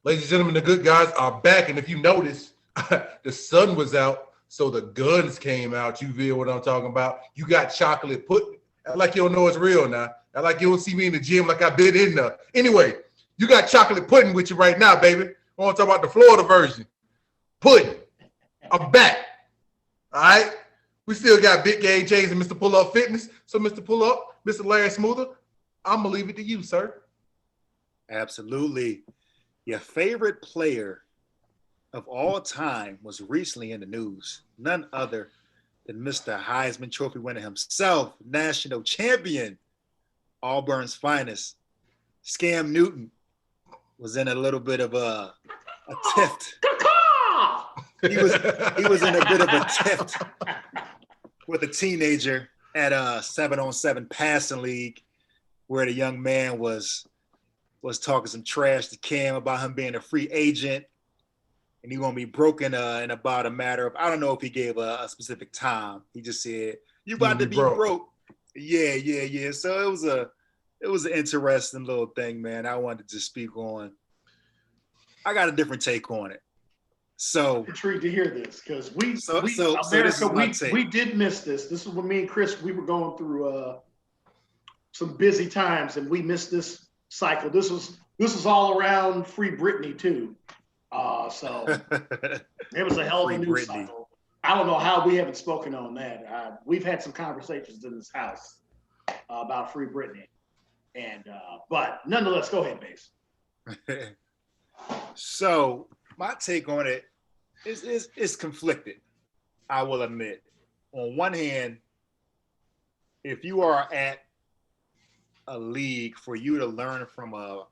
Ladies and gentlemen, the good guys are back. And if you notice, the sun was out, so the guns came out. You feel what I'm talking about? You got chocolate pudding. Act like you don't know it's real now. Act like you don't see me in the gym like I've been in there. Anyway, you got chocolate pudding with you right now, baby. I want to talk about the Florida version. Pudding. I'm back. All right? We still got Big Game James and Mr. Pull Up Fitness. So, Mr. Pull Up, Mr. Larry Smoother, I'm going to leave it to you, sir. Absolutely. Your favorite player of all time was recently in the news. None other than Mr. Heisman Trophy winner himself, national champion, Auburn's finest, Scam Newton, was in a little bit of a tiff. He was in a bit of a tiff with a teenager at a 7-on-7 passing league where the young man was talking some trash to Cam about him being a free agent, and he's gonna be broken in about a matter of, I don't know if he gave a specific time. He just said, "You about to be broke." Yeah. So it was an interesting little thing, man. I wanted to speak on. I got a different take on it. So I'm intrigued to hear this because we did miss this. This is when me and Chris, we were going through some busy times, and we missed this cycle. This was all around Free Britney too. So it was a hell of a news cycle. I don't know how we haven't spoken on that. We've had some conversations in this house about Free Britney, and but nonetheless, go ahead, Base. So my take on it is conflicted. I will admit. On one hand, if you are at a league, for you to learn from a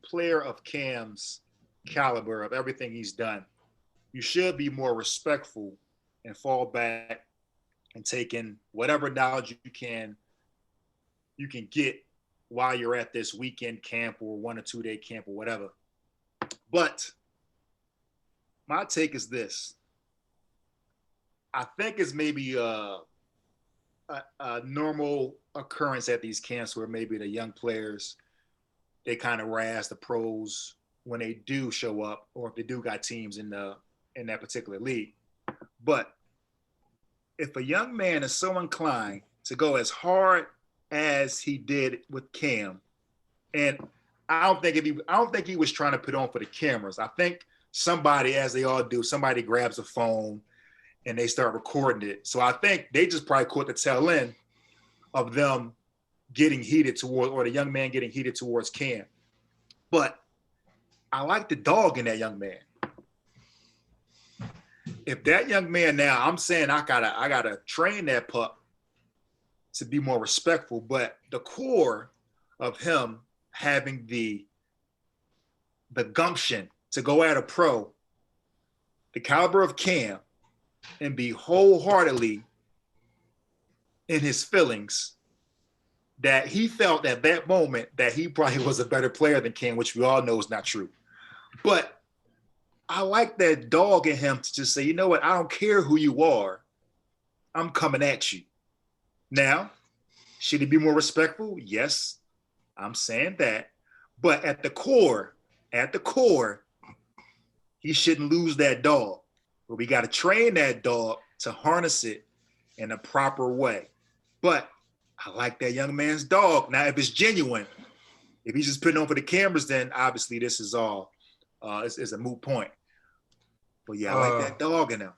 player of Cam's caliber, of everything he's done, you should be more respectful and fall back and take in whatever knowledge you can get while you're at this weekend camp or 1 or 2 day camp or whatever. But my take is this. I think it's maybe a normal occurrence at these camps where maybe the young players, they kind of razz the pros when they do show up, or if they do got teams in that particular league. But if a young man is so inclined to go as hard as he did with Cam, and I don't think he was trying to put on for the cameras. I think somebody, as they all do, somebody grabs a phone and they start recording it. So I think they just probably caught the tail end of them getting heated toward, or the young man getting heated towards Cam. But I like the dog in that young man. If that young man now, I'm saying I gotta train that pup to be more respectful, but the core of him having the gumption to go at a pro, the caliber of Cam, and be wholeheartedly in his feelings that he felt at that moment that he probably was a better player than Cam, which we all know is not true. But I like that dog in him to just say, you know what, I don't care who you are, I'm coming at you. Now, should he be more respectful? Yes, I'm saying that. But at the core, he shouldn't lose that dog. But we got to train that dog to harness it in a proper way. But I like that young man's dog. Now, if it's genuine, if he's just putting on for the cameras, then obviously this is all is a moot point. But yeah, I like that dog in him.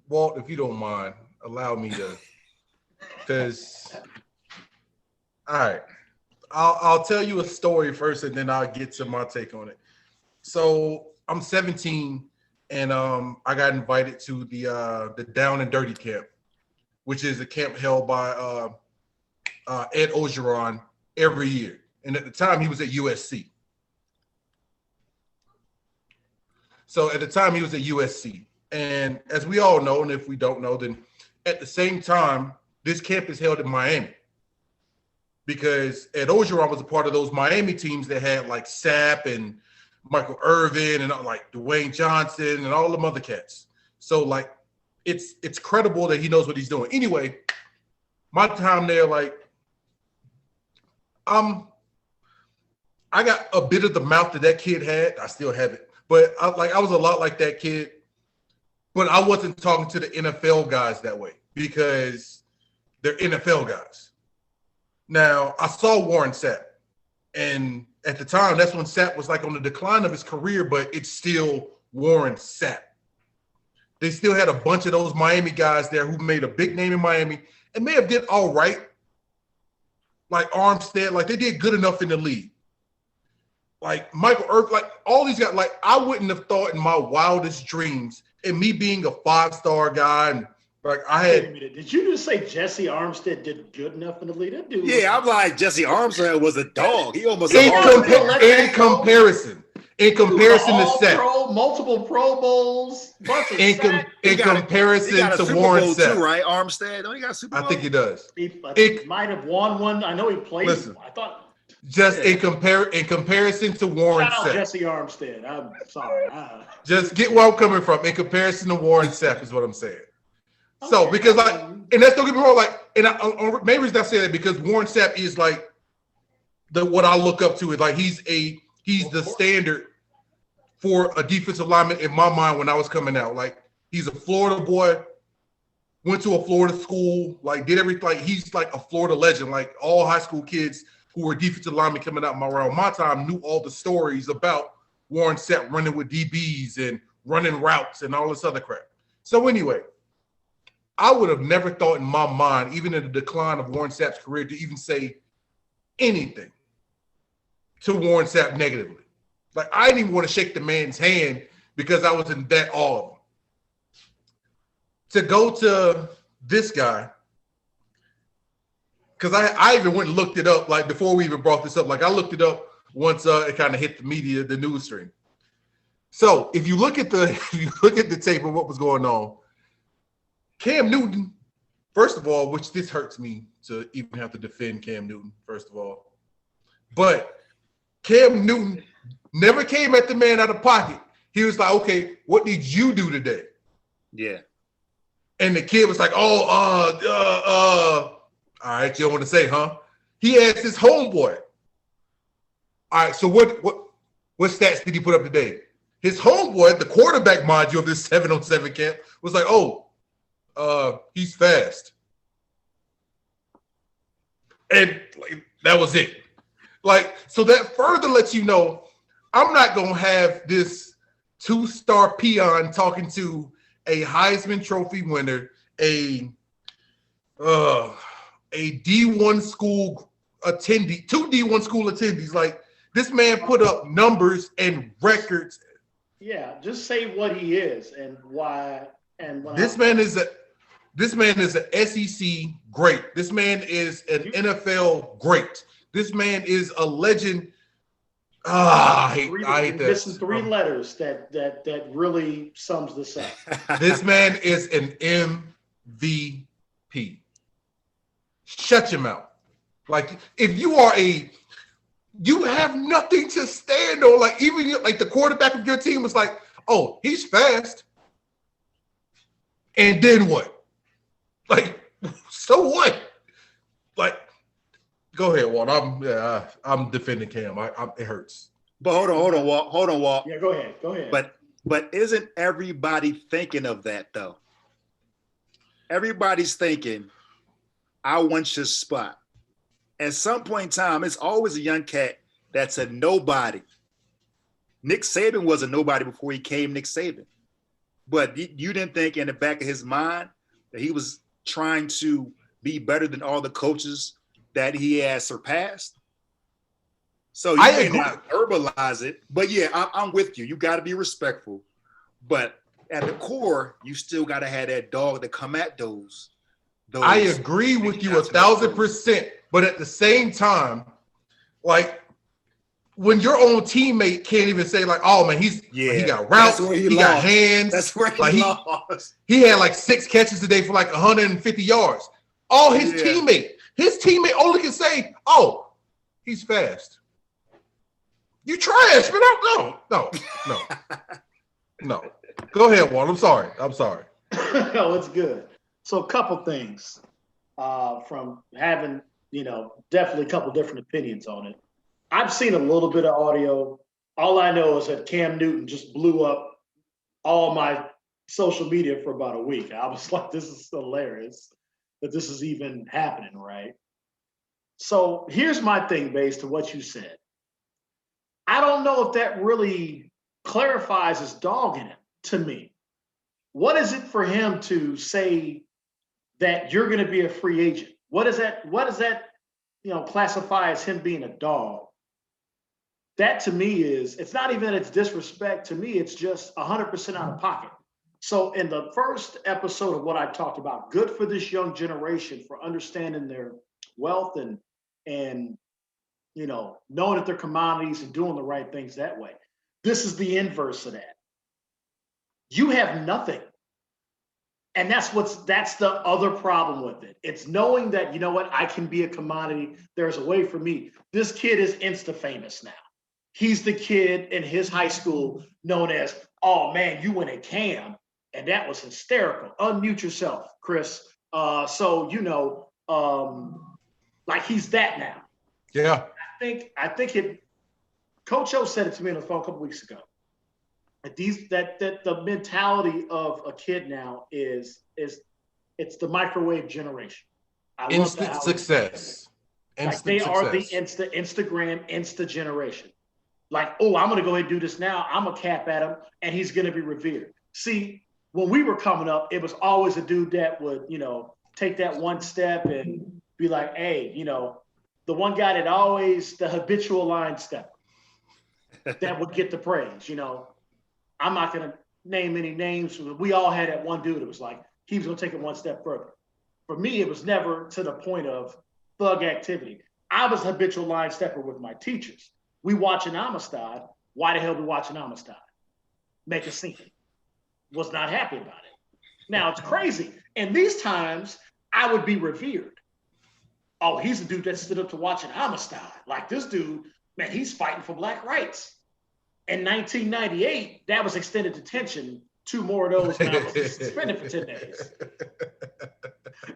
Walt, if you don't mind, allow me to, because, all right, I'll tell you a story first, and then I'll get to my take on it. So I'm 17, and I got invited to the Down and Dirty camp, which is a camp held by Ed Ogeron every year. And at the time, he was at USC. So at the time, he was at USC. And as we all know, and if we don't know, then at the same time, this camp is held in Miami. Because Ed Ogeron was a part of those Miami teams that had like Sapp and Michael Irvin and like Dwayne Johnson and all them other cats. So like, it's credible that he knows what he's doing. Anyway, my time there, like, I I got a bit of the mouth that kid had. I still have it, but I was a lot like that kid. But I wasn't talking to the NFL guys that way because they're NFL guys. Now, I saw Warren Sapp, and at the time, that's when Sapp was like on the decline of his career, but it's still Warren Sapp. They still had a bunch of those Miami guys there who made a big name in Miami and may have did all right, like Armstead, like they did good enough in the league. Like Michael Irvin, like all these guys, like I wouldn't have thought in my wildest dreams, and me being a 5-star guy, and like I had. Wait a minute, did you just say Jesse Armstead did good enough in the league? That dude. Yeah, I'm like Jesse Armstead was a dog. He almost in comparison to Sapp, multiple Pro Bowls, bunch of in comparison to Warren Sapp, right? Armstead, don't he got a Super Bowl? I think he does. He might have won one. I know he played. Listen, I thought. Just in comparison to Warren Sapp. Jesse Armstead. I'm sorry. Just get where I'm coming from. In comparison to Warren Sapp is what I'm saying. Okay. So because like, and that's don't get me wrong. Like, and main reason I say that because Warren Sapp is like what I look up to is like he's the standard for a defensive lineman in my mind when I was coming out. Like he's a Florida boy, went to a Florida school, like did everything. Like he's like a Florida legend. Like all high school kids who were defensive linemen coming out around my time knew all the stories about Warren Sapp running with DBs and running routes and all this other crap. So anyway, I would have never thought in my mind, even in the decline of Warren Sapp's career, to even say anything to Warren Sapp negatively. Like I didn't even want to shake the man's hand because I was in that awe of him. To go to this guy, because I even went and looked it up, like before we even brought this up. Like I looked it up once it kind of hit the media, the news stream. So if you look at the tape of what was going on, Cam Newton, first of all, which this hurts me to even have to defend Cam Newton, first of all, but Cam Newton never came at the man out of pocket. He was like, okay, what did you do today? Yeah. And the kid was like, all right, you don't want to say, huh? He asked his homeboy. All right, so what stats did he put up today? His homeboy, the quarterback, mind you, of this 7-on-7 camp, was like, he's fast. And like, that was it. Like, so that further lets you know I'm not going to have this 2-star peon talking to a Heisman Trophy winner, a D1 school attendee, 2 D1 school attendees. Like this man put up numbers and records. Yeah, just say what he is and why. And this man is an SEC great. This man is an NFL great. This man is a legend. I hate that. This is 3 letters that really sums this up. This man is an MVP. Shut your mouth. Like if you have nothing to stand on. Like even like the quarterback of your team was like, oh, he's fast. And then what? Like, so what? Like, go ahead, Walt. I'm defending Cam. It hurts. But hold on, Walt. Yeah, go ahead. But isn't everybody thinking of that though? Everybody's thinking, I want your spot. At some point in time, it's always a young cat that's a nobody. Nick Saban was a nobody before he came Nick Saban. But you didn't think in the back of his mind that he was trying to be better than all the coaches that he has surpassed? So you may not verbalize it, but yeah, I'm with you. You got to be respectful. But at the core, you still got to have that dog to come at those. I agree with you 1,000%. But at the same time, like when your own teammate can't even say like, "Oh man, he got routes, he got hands." That's where he lost. He had like 6 catches today for like 150 yards. All his teammate only can say, "Oh, he's fast." You trash, man. No. Go ahead, Walt. I'm sorry. No, it's good. So a couple things from having, definitely a couple different opinions on it. I've seen a little bit of audio. All I know is that Cam Newton just blew up all my social media for about a week. I was like, this is hilarious that this is even happening, right? So here's my thing based on what you said. I don't know if that really clarifies his dog in it to me. What is it for him to say that you're going to be a free agent? What does that classify as him being a dog? That to me it's not even that it's disrespect. To me, it's just 100% out of pocket. So in the first episode of what I talked about, good for this young generation for understanding their wealth and knowing that they're commodities and doing the right things that way. This is the inverse of that. You have nothing. And that's the other problem with it. It's knowing that, you know what, I can be a commodity. There's a way for me. This kid is Insta famous now. He's the kid in his high school known as, oh man, you went at Cam. And that was hysterical. Unmute yourself, Chris. Like he's that now. Yeah. I think Coach O said it to me on the phone a couple weeks ago. That the mentality of a kid now is it's the microwave generation. Instant success. They are the Instagram Insta generation. Like, oh, I'm gonna go ahead and do this now. I'm gonna cap at him, and he's gonna be revered. See, when we were coming up, it was always a dude that would, take that one step and be like, hey, the one guy that always the habitual line stepper that would get the praise. I'm not going to name any names. We all had that one dude. It was like he was going to take it one step further. For me, it was never to the point of thug activity. I was a habitual line stepper with my teachers. We watching Amistad. Why the hell we watching Amistad? Make a scene. Was not happy about it. Now it's crazy. And these times I would be revered. Oh, he's the dude that stood up to watching Amistad. Like this dude, man, he's fighting for black rights. In 1998, that was extended detention. 2 more of those, and I was suspended for 10 days.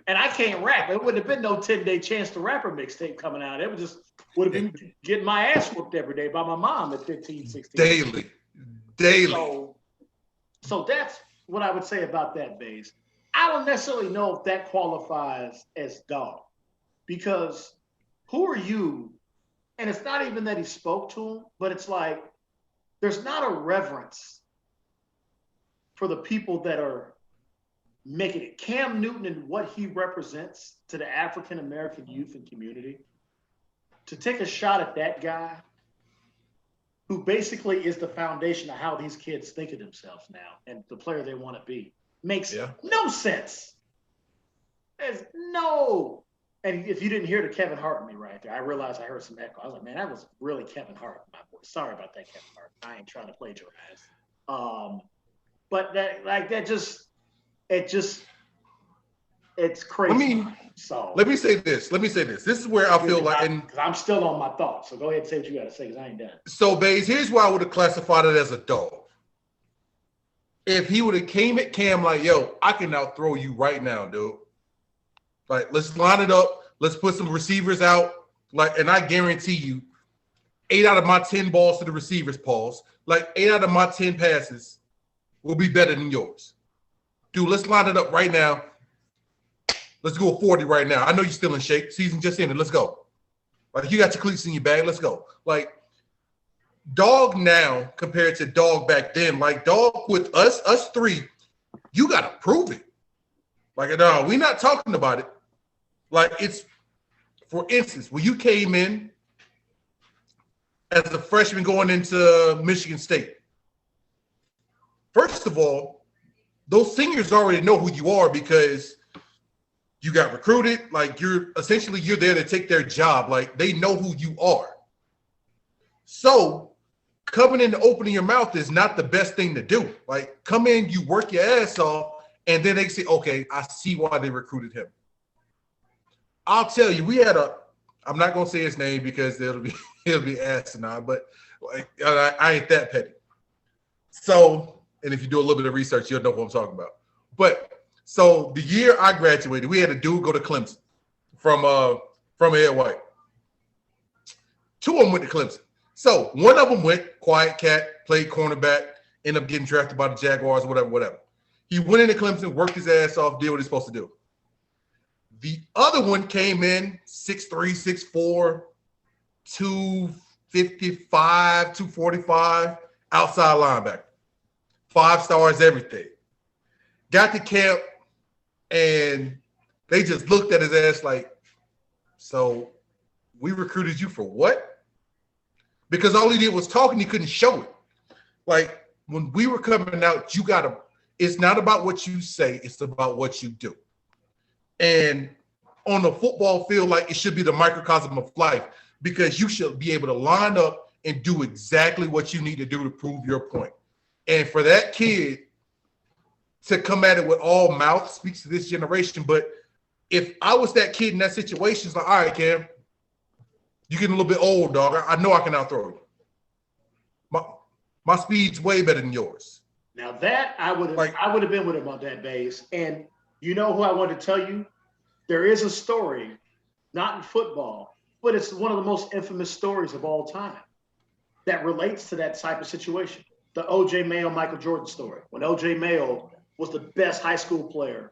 And I can't rap. It wouldn't have been no 10-day Chance the Rapper mixtape coming out. It would have been getting my ass whooped every day by my mom at 15, 16. Daily. So that's what I would say about that, Baze. I don't necessarily know if that qualifies as dog, because who are you? And it's not even that he spoke to him, but it's like there's not a reverence for the people that are making it. Cam Newton and what he represents to the African-American youth and community, to take a shot at that guy who basically is the foundation of how these kids think of themselves now and the player they want to be, makes no sense. There's no. And if you didn't hear the Kevin Hart in me right there, I realized I heard some echo. I was like, man, that was really Kevin Hart, my boy. Sorry about that, Kevin Hart. I ain't trying to plagiarize. But it's crazy. I mean, so let me say this. This is where I feel like, and I'm still on my thoughts. So go ahead and say what you got to say, because I ain't done. So, Baze, here's why I would have classified it as a dog. If he would have came at Cam like, yo, I can now throw you right now, dude. Like, let's line it up. Let's put some receivers out. Like, and I guarantee you, 8 out of my 10 balls to the receivers, Pauls. Like, 8 out of my 10 passes will be better than yours. Dude, let's line it up right now. Let's go 40 right now. I know you're still in shape. Season just ended. Let's go. Like, you got your cleats in your bag. Let's go. Like, dog now compared to dog back then. Like, dog with us 3, you got to prove it. Like, no, we're not talking about it. Like, it's, for instance, when you came in as a freshman going into Michigan State, first of all, those seniors already know who you are because you got recruited. Like, you're there to take their job. Like, they know who you are. So coming in and opening your mouth is not the best thing to do. Like, come in, you work your ass off, and then they say, okay, I see why they recruited him. I'll tell you, we had I'm not going to say his name because it'll be asinine, but I ain't that petty. So, and if you do a little bit of research, you'll know what I'm talking about. But so the year I graduated, we had a dude go to Clemson from Ed White. Two of them went to Clemson. So one of them went, quiet cat, played cornerback, ended up getting drafted by the Jaguars, whatever. He went into Clemson, worked his ass off, did what he's supposed to do. The other one came in 6'3", 6'4", 255, 245, outside linebacker. 5 stars, everything. Got to camp, and they just looked at his ass like, so we recruited you for what? Because all he did was talk and he couldn't show it. Like, when we were coming out, it's not about what you say, it's about what you do. And on the football field, like, it should be the microcosm of life, because you should be able to line up and do exactly what you need to do to prove your point. And for that kid to come at it with all mouth speaks to this generation. But if I was that kid in that situation, it's like, all right, Cam, you're getting a little bit old, dog. I know I can outthrow you. My speed's way better than yours. Now that I would have been with him on that base. And you know who I want to tell you? There is a story, not in football, but it's one of the most infamous stories of all time that relates to that type of situation. The O.J. Mayo, Michael Jordan story. When O.J. Mayo was the best high school player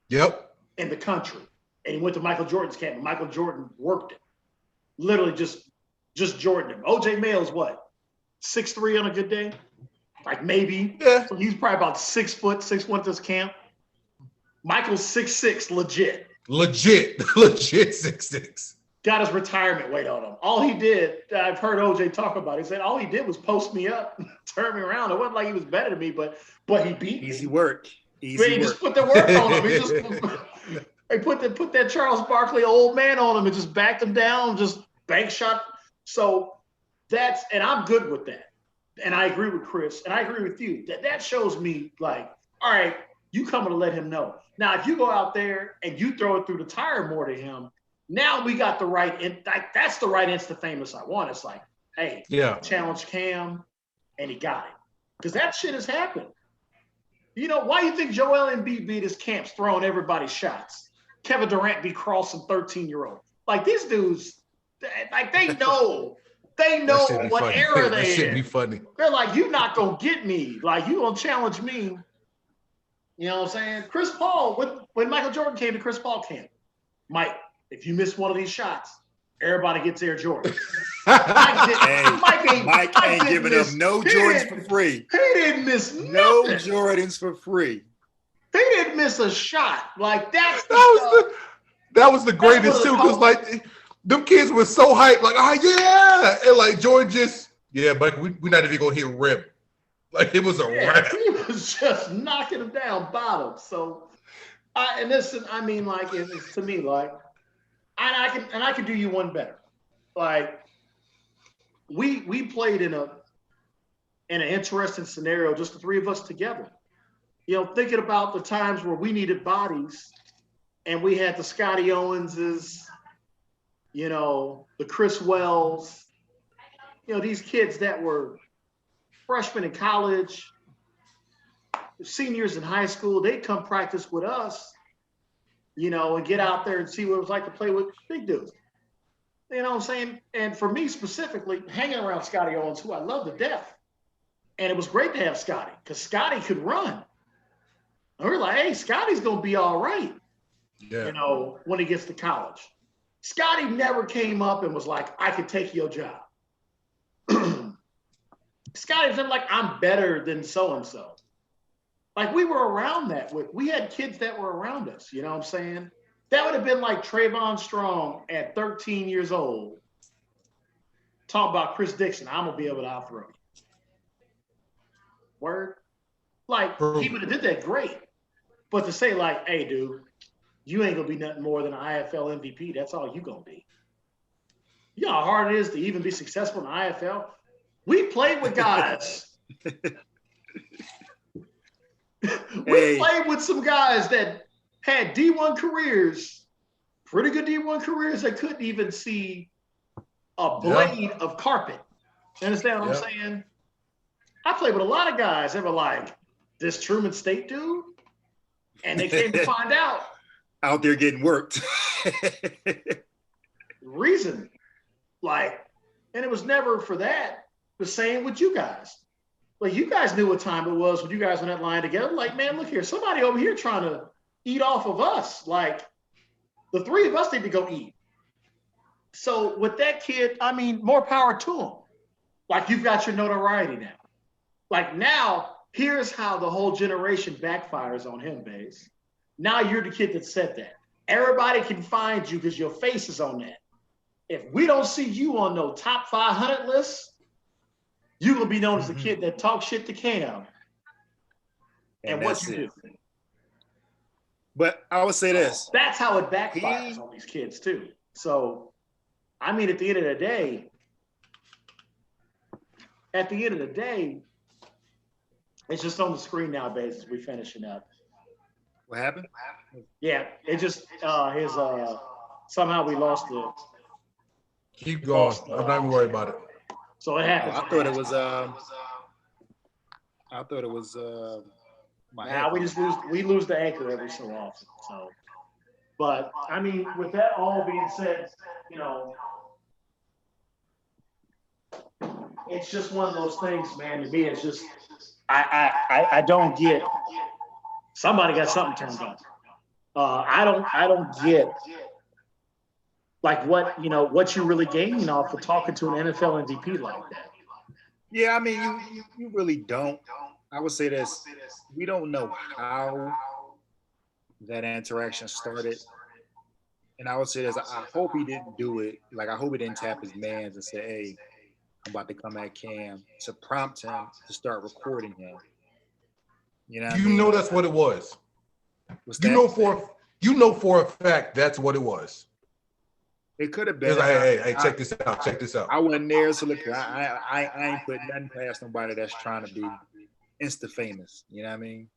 in the country. And he went to Michael Jordan's camp, and Michael Jordan worked him. Literally just Jordan him. O.J. Mayo's what? 6'3" on a good day? Like maybe. Yeah. So he's probably about 6 foot, 6'1" at this camp. Michael's 6'6", legit. Legit 6'6". Got his retirement weight on him. All he did, I've heard OJ talk about it, he said all he did was post me up, turn me around. It wasn't like he was better than me, but he beat me. Easy work. He just put the work on him. He put that Charles Barkley old man on him and just backed him down, just bank shot. So and I'm good with that. And I agree with Chris, and I agree with you. That shows me, like, all right, you coming to let him know. Now, if you go out there and you throw it through the tire more to him, now we got the right, that's the right insta-famous I want. It's like, hey, challenge Cam, and he got it. Because that shit has happened. You know, why do you think Joel Embiid beat his camps throwing everybody shots? Kevin Durant be crossing 13-year-olds. Like, these dudes, like, they know what funny. era That they should in. be funny. They're like, you're not going to get me. Like, you going to challenge me. You know what I'm saying? Chris Paul, when Michael Jordan came to Chris Paul camp, Mike, if you miss one of these shots, everybody gets Air Jordan. Mike ain't giving up no Jordans for free. He didn't miss nothing. No Jordans for free. He didn't miss a shot. Like, that was the greatest too, because like them kids were so hyped, like, oh yeah, and like Jordan just, but we're not even gonna hit rim. Like, it was a wrap. He was just knocking him down bottom. So, it's to me, like, I can do you one better. Like, we played in an interesting scenario, just the three of us together. You know, thinking about the times where we needed bodies, and we had the Scotty Owenses, you know, the Chris Wells, you know, these kids that were freshmen in college, seniors in high school. They'd come practice with us, you know, and get out there and see what it was like to play with big dudes. You know what I'm saying? And for me specifically, hanging around Scotty Owens, who I love to death. And it was great to have Scotty, because Scotty could run. And we were like, hey, Scotty's going to be all right, you know, when he gets to college. Scotty never came up and was like, I could take your job. Scotty was like, I'm better than so-and-so. Like, we were around that. We had kids that were around us, you know what I'm saying? That would have been like Trayvon Strong at 13 years old. Talk about Chris Dixon. I'm going to be able to outthrow you. Word? Like, he would have did that great. But to say, like, hey, dude, you ain't going to be nothing more than an IFL MVP. That's all you going to be. You know how hard it is to even be successful in the IFL? We played with guys. We played with some guys that had D1 careers, pretty good D1 careers, that couldn't even see a blade of carpet. You understand what I'm saying? I played with a lot of guys that were like, this Truman State dude? And they came to find out. Out there getting worked. Reason. Like, And it was never for that. The same with you guys. Like, you guys knew what time it was when you guys were in that line together. Like, man, look here, somebody over here trying to eat off of us. Like, the three of us need to go eat. So with that kid, I mean, more power to him. Like, you've got your notoriety now. Like, now, here's how the whole generation backfires on him, Baze. Now you're the kid that said that. Everybody can find you because your face is on that. If we don't see you on no top 500 lists, you're going to be known as the kid that talks shit to Cam. And what you do. But I would say this. That's how it backfires on these kids, too. So, I mean, at the end of the day, it's just on the screen nowadays as we finishing up. What happened? Yeah, it just somehow we lost it. Keep going. I'm not even worried about it. So it happens. I thought it was my now we lose the anchor every so often. So, but I mean, with that all being said, you know, it's just one of those things, man. To me, it's just I don't get. Somebody got something turned on. I don't get like what you're really gaining off of talking to an NFL MVP like that. Yeah, I mean, you really don't. I would say this: we don't know how that interaction started, and I would say this: I hope he didn't do it. Like, I hope he didn't tap his mans and say, "Hey, I'm about to come at Cam," to prompt him to start recording him. You know that's what it was. You know for a fact that's what it was. It could have been. Like, hey, check this out. Check this out. I wasn't there, so look, I ain't putting nothing past nobody that's trying to be insta famous. You know what I mean?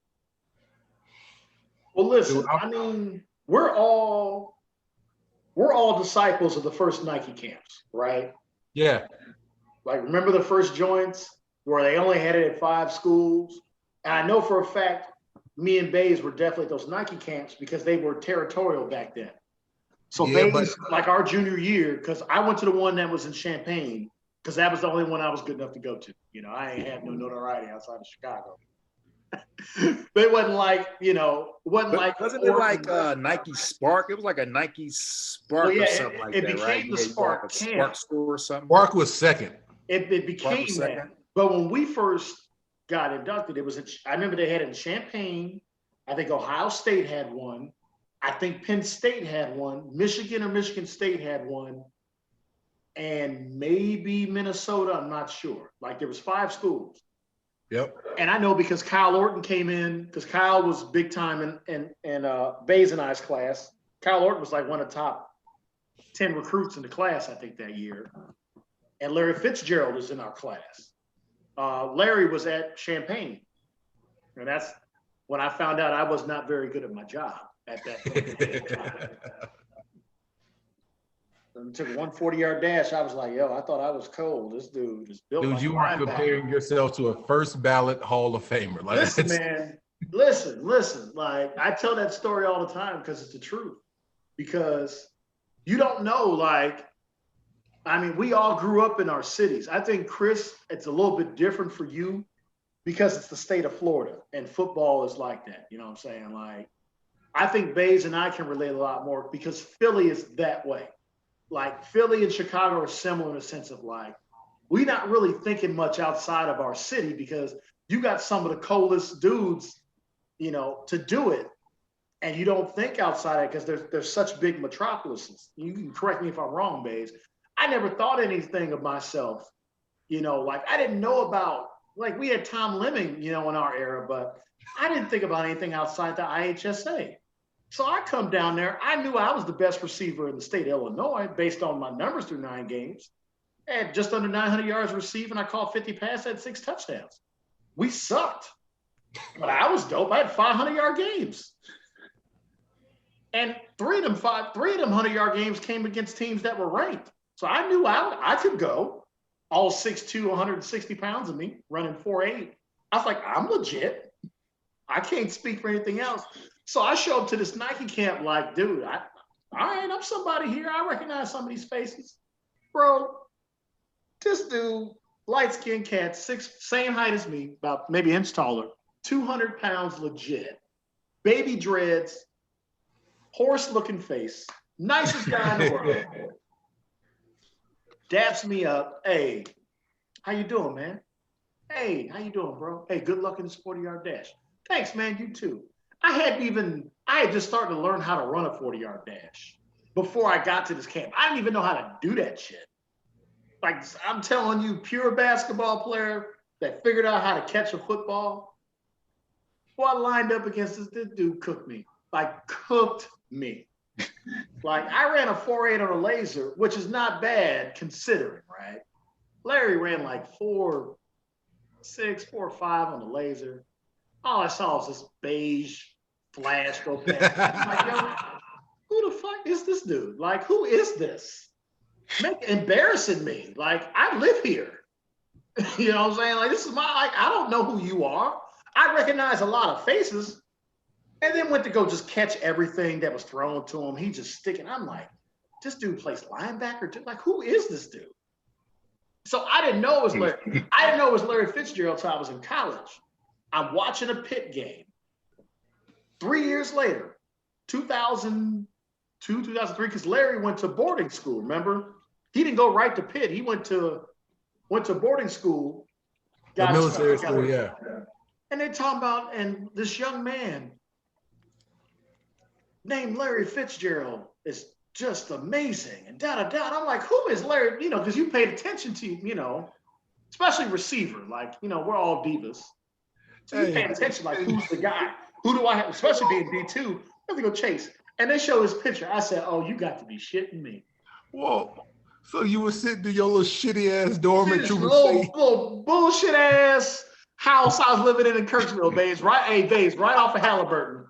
Well, listen. I mean, we're all disciples of the first Nike camps, right? Yeah. Like, remember the first joints where they only had it at 5 schools? And I know for a fact, me and Baze were definitely at those Nike camps because they were territorial back then. So Baze, like our junior year, because I went to the one that was in Champaign, because that was the only one I was good enough to go to. You know, I ain't had no notoriety outside of Chicago. They wasn't like, wasn't it like Nike Spark? It was like a Nike Spark or something like that, right? It became the Spark camp. Spark store or something? Spark was second. It became that. But when we first got inducted, it was I remember they had it in Champaign. I think Ohio State had one. I think Penn State had one. Michigan or Michigan State had one. And maybe Minnesota, I'm not sure. Like, there was 5 schools. Yep. And I know because Kyle Orton came in, because Kyle was big time in Baze and I's class. Kyle Orton was like one of the top 10 recruits in the class, I think, that year. And Larry Fitzgerald was in our class. Larry was at Champaign. And that's when I found out I was not very good at my job at that point. And took a 140-yard dash. I was like, yo, I thought I was cold. This dude is built like you were comparing yourself to a first ballot Hall of Famer. Like, listen, man. Listen. Like, I tell that story all the time because it's the truth. Because you don't know, like, I mean, we all grew up in our cities. I think, Chris, it's a little bit different for you because it's the state of Florida and football is like that. You know what I'm saying? Like, I think Baze and I can relate a lot more because Philly is that way. Like, Philly and Chicago are similar in a sense of, like, we're not really thinking much outside of our city because you got some of the coldest dudes, to do it. And you don't think outside it because there's such big metropolises. You can correct me if I'm wrong, Baze. I never thought anything of myself, like, I didn't know about, like, we had Tom Lemming, in our era, but I didn't think about anything outside the IHSA. So I come down there. I knew I was the best receiver in the state of Illinois based on my numbers through 9 games. I had just under 900 yards receiving. I caught 50 passes, had 6 touchdowns. We sucked, but I was dope. I had 500-yard games. And three of them 100-yard games came against teams that were ranked. So I knew I could go all 6'2", 160 pounds of me, running 4.8. I was like, I'm legit. I can't speak for anything else. So I show up to this Nike camp like, dude, all right, I'm somebody here. I recognize some of these faces. Bro, This dude, light-skinned cat, same height as me, about maybe an inch taller, 200 pounds legit, baby dreads, horse-looking face, nicest guy in the world. Daps me up. Hey, how you doing, man? Hey, how you doing, bro? Hey, good luck in the 40-yard dash. Thanks, man. You too. I had just started to learn how to run a 40-yard dash before I got to this camp. I didn't even know how to do that shit. Like, I'm telling you, pure basketball player that figured out how to catch a football. Boy, I lined up against this dude cooked me. Like, cooked me. Like, I ran a 4.8 on a laser, which is not bad considering, right? Larry ran like 4.6, 4.5 on the laser. All I saw was this beige flash go past. I'm like, yo, who the fuck is this dude? Like, who is this? Embarrassing me. Like, I live here. You know what I'm saying? Like, this is I don't know who you are. I recognize a lot of faces, and then went to go just catch everything that was thrown to him. He just sticking. I'm like, this dude plays linebacker. Like, who is this dude? So I didn't know it was Larry. I didn't know it was Larry Fitzgerald until I was in college. I'm watching a Pitt game. 3 years later, 2002, 2003, because Larry went to boarding school, remember? He didn't go right to Pitt. He went to boarding school. Got military school, yeah. And they talking about, and this young man named Larry Fitzgerald is just amazing, and da-da-da. I'm like, who is Larry? You know, because you paid attention to, you know, especially receiver. Like, you know, we're all divas. So you pay attention, like, who's the guy? Who do I have? Especially being D2, I have to go chase. And they show his picture. I said, oh, you got to be shitting me. Whoa. So you were sitting in your little shitty ass dorm at Truman State. Little bullshit ass house I was living in Kirksville, Bays. Right off of Halliburton.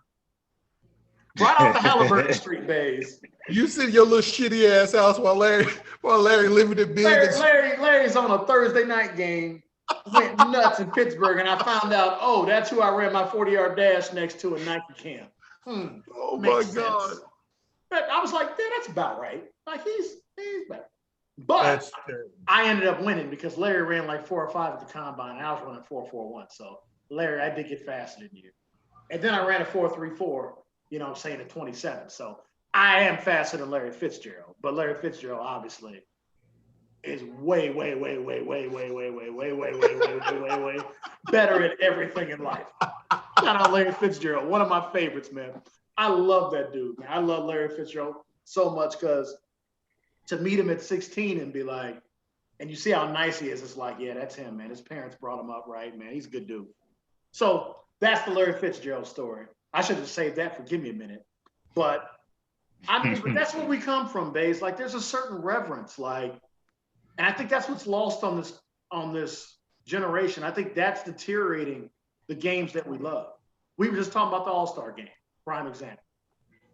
Right off the Halliburton Street, Bays. You sit in your little shitty ass house while Larry living in business. Larry's on a Thursday night game. Went nuts in Pittsburgh, and I found out, oh, that's who I ran my 40-yard dash next to in Nike camp. Oh my God. But I was like, yeah, that's about right. Like, he's better. But I ended up winning because Larry ran like 4 or 5 at the combine, and I was running 4.41. So, Larry, I did get faster than you. And then I ran a 4.34, you know what I'm saying, at 27. So, I am faster than Larry Fitzgerald. But Larry Fitzgerald, obviously, is way better at everything in life. Shout out Larry Fitzgerald, one of my favorites, man. I love that dude, man. I love Larry Fitzgerald so much because to meet him at 16 and be like, and you see how nice he is, it's like, yeah, that's him, man. His parents brought him up right, man. He's a good dude. So that's the Larry Fitzgerald story. I should have saved that for Give Me a Minute. But I mean, that's where we come from, Bays. Like, there's a certain reverence, like, and I think that's what's lost on this generation. I think that's deteriorating the games that we love. We were just talking about the All-Star game, prime example.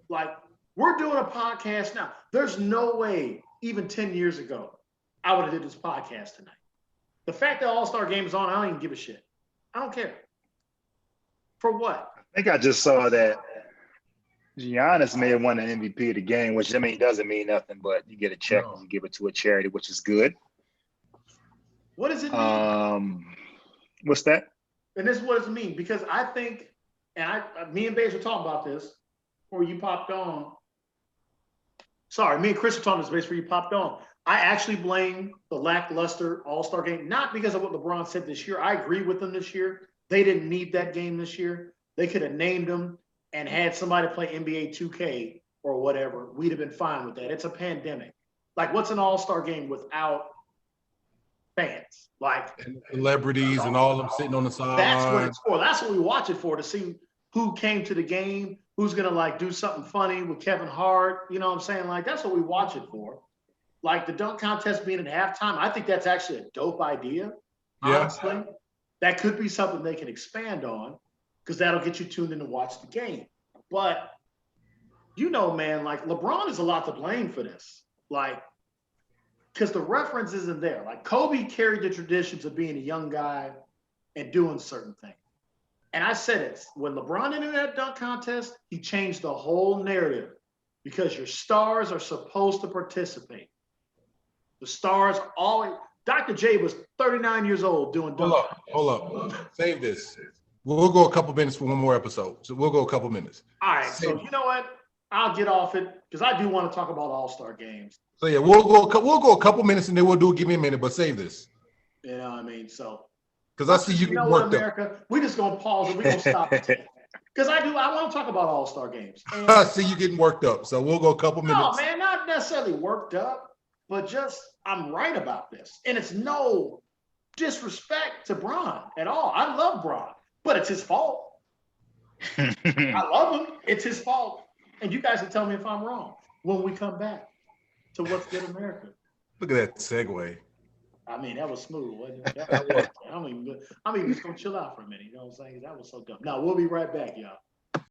Like, we're doing a podcast now. There's no way, even 10 years ago, I would have did this podcast tonight. The fact that All-Star game is on, I don't even give a shit. I don't care. For what? I think I just saw that Giannis may have won the MVP of the game, which, I mean, doesn't mean nothing, but you get a check and you give it to a charity, which is good. What does it mean? What's that? And this is what does it mean? Because I think, and me and Bays were talking about this before you popped on. Sorry, me and Chris were talking about this before you popped on. I actually blame the lackluster All-Star game, not because of what LeBron said this year. I agree with them this year. They didn't need that game this year. They could have named them and had somebody play NBA 2K or whatever. We'd have been fine with that. It's a pandemic. Like, what's an All-Star game without fans? Like, and celebrities and all of them sitting on the sideline. That's what it's for. That's what we watch it for, to see who came to the game, who's going to, like, do something funny with Kevin Hart. You know what I'm saying? Like, that's what we watch it for. Like, the dunk contest being at halftime, I think that's actually a dope idea, honestly. Yeah. That could be something they can expand on, because that'll get you tuned in to watch the game. But, you know, man, like, LeBron is a lot to blame for this. Like, because the reference isn't there. Like, Kobe carried the traditions of being a young guy and doing certain things. And I said it, when LeBron entered that dunk contest, he changed the whole narrative, because your stars are supposed to participate. The stars always, Dr. J was 39 years old doing dunk. Hold up. Save this. We'll go a couple minutes for one more episode. So we'll go a couple minutes. All right. So you know what? I'll get off it because I do want to talk about All-Star games. So yeah, we'll go a couple minutes and then we'll give me a minute, but save this. You know what I mean? So because I see you getting worked America, up. We're just gonna pause it. We're gonna stop it. Because I want to talk about All-Star games. And I see you getting worked up. So we'll go a couple minutes. No, man, not necessarily worked up, but just I'm right about this. And it's no disrespect to Bron at all. I love Bron, but it's his fault. I love him. It's his fault. And you guys will tell me if I'm wrong when we come back to What's Good America. Look at that segue. I mean, that was smooth, wasn't it? I'm even just going to chill out for a minute. You know what I'm saying? That was so dumb. Now, we'll be right back, y'all.